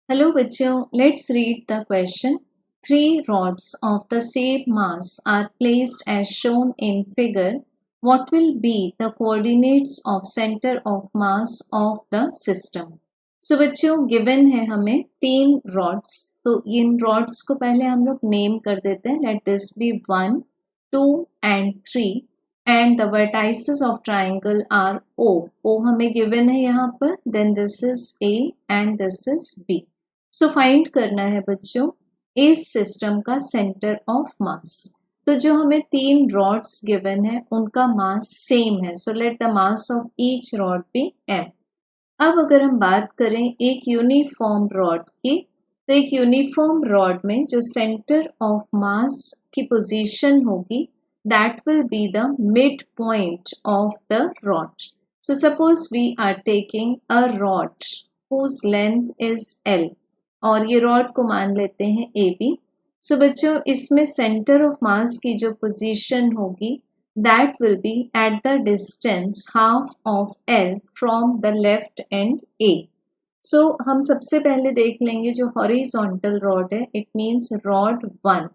Hello बच्चों, let's read the question. Three rods of the same mass are placed as shown in figure. What will be the coordinates of center of mass of the system? So बच्चों given है हमें तीन rods, तो इन rods को पहले हम लोग name कर देते हैं. Let this be 1, 2 and 3. And the vertices of triangle are O. O हमें given है यहाँ पर. Then this is A and this is B. So find करना है बच्चों इस सिस्टम का सेंटर ऑफ मास. तो जो हमें तीन रॉड्स गिवन है उनका मास सेम है. So let the mass of each rod be m. अब अगर हम बात करें एक यूनिफॉर्म रॉड की, तो एक यूनिफॉर्म रॉड में जो सेंटर ऑफ मास की पोजीशन होगी that will be the mid point of the rod. So suppose we are taking a rod whose length is l और ये रॉड को मान लेते हैं ए बी. सो बच्चों इसमें सेंटर ऑफ मास की जो पोजीशन होगी that will be at the distance half of L from the left end A. So हम सबसे पहले देख लेंगे जो हॉरिजॉन्टल रॉड है, इट मीन्स रॉड 1.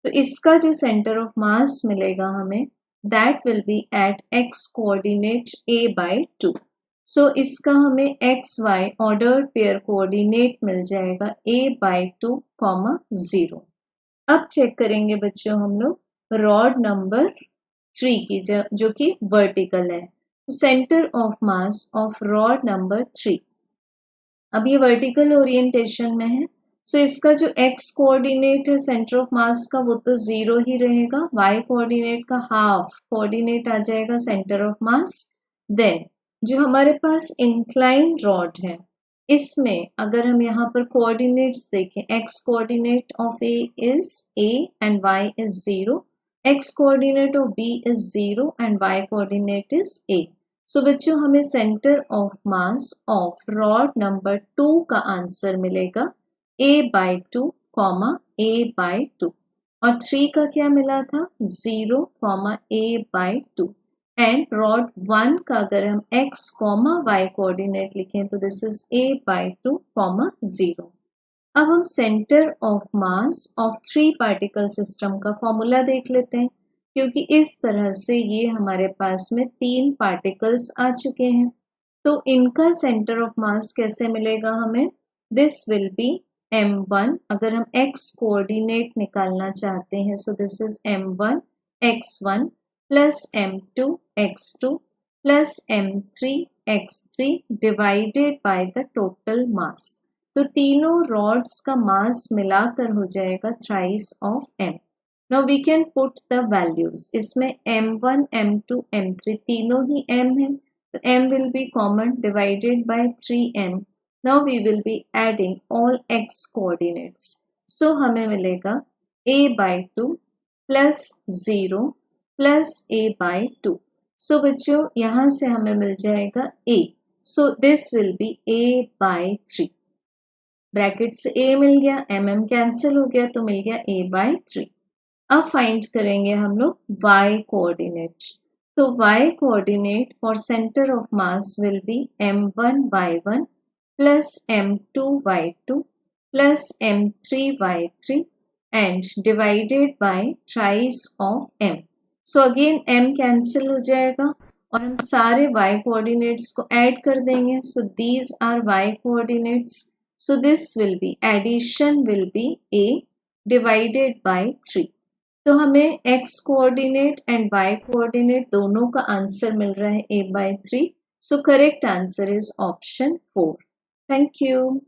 तो इसका जो सेंटर ऑफ मास मिलेगा हमें that will be at x coordinate a by 2. So इसका हमें x y ordered pair coordinate मिल जाएगा a by 2, 0. अब चेक करेंगे बच्चों हम लोग रॉड नंबर 3 की जो कि वर्टिकल है. Centre of mass of rod number 3. अब ये वर्टिकल ओरिएंटेशन में है. सो इसका जो एक्स कोऑर्डिनेट है सेंटर ऑफ मास का वो तो 0 ही रहेगा. वाई कोऑर्डिनेट का हाफ कोऑर्डिनेट आ जाएगा सेंटर ऑफ मास. देन जो हमारे पास इंक्लाइन रॉड है इसमें अगर हम यहाँ पर कोऑर्डिनेट्स देखें, x coordinate of A is a and y is 0, x coordinate of b is 0 and y coordinate is a. सो बच्चों हमें centre of mass of rod number 2 का आंसर मिलेगा a by 2, a by 2. और 3 का क्या मिला था 0, a by 2. एंड रॉड 1 का अगर हम x, y कोऑर्डिनेट लिखें तो दिस इज a by 2, 0. अब हम centre of mass of 3 particle system का फॉर्मूला देख लेते हैं, क्योंकि इस तरह से ये हमारे पास में 3 पार्टिकल्स आ चुके हैं. तो इनका सेंटर ऑफ मास कैसे मिलेगा हमें, दिस विल बी m1. अगर हम x कोऑर्डिनेट निकालना चाहते हैं so this is m1 x1 plus m2 x2 plus m3 x3 divided by the total mass. तो तीनों रॉड्स का मास मिलाकर हो जाएगा thrice of m. Now we can put the values. इसमें m1 m2 m3 तीनों ही m है, तो m will be common divided by 3m. Now we will be adding all x coordinates. So हमें मिलेगा a by 2 plus 0 plus a by 2. सो बच्चों यहाँ से हमें मिल जाएगा a. So this will be a by 3. Bracket से a मिल गया, mm cancel हो गया तो मिल गया a by 3. अब फाइंड करेंगे हम लोग y कोऑर्डिनेट. तो y coordinate for centre of mass will be m1 y1 plus m2 y2 plus m3 y3 and divided by thrice of m. So again m cancel हो जाएगा और हम सारे y कोऑर्डिनेट्स को ऐड कर देंगे. So these are y coordinates. So this will be addition will be a divided by 3. तो हमें x coordinate and y coordinate दोनों का आंसर मिल रहा है a by 3. So correct answer is option 4. Thank you.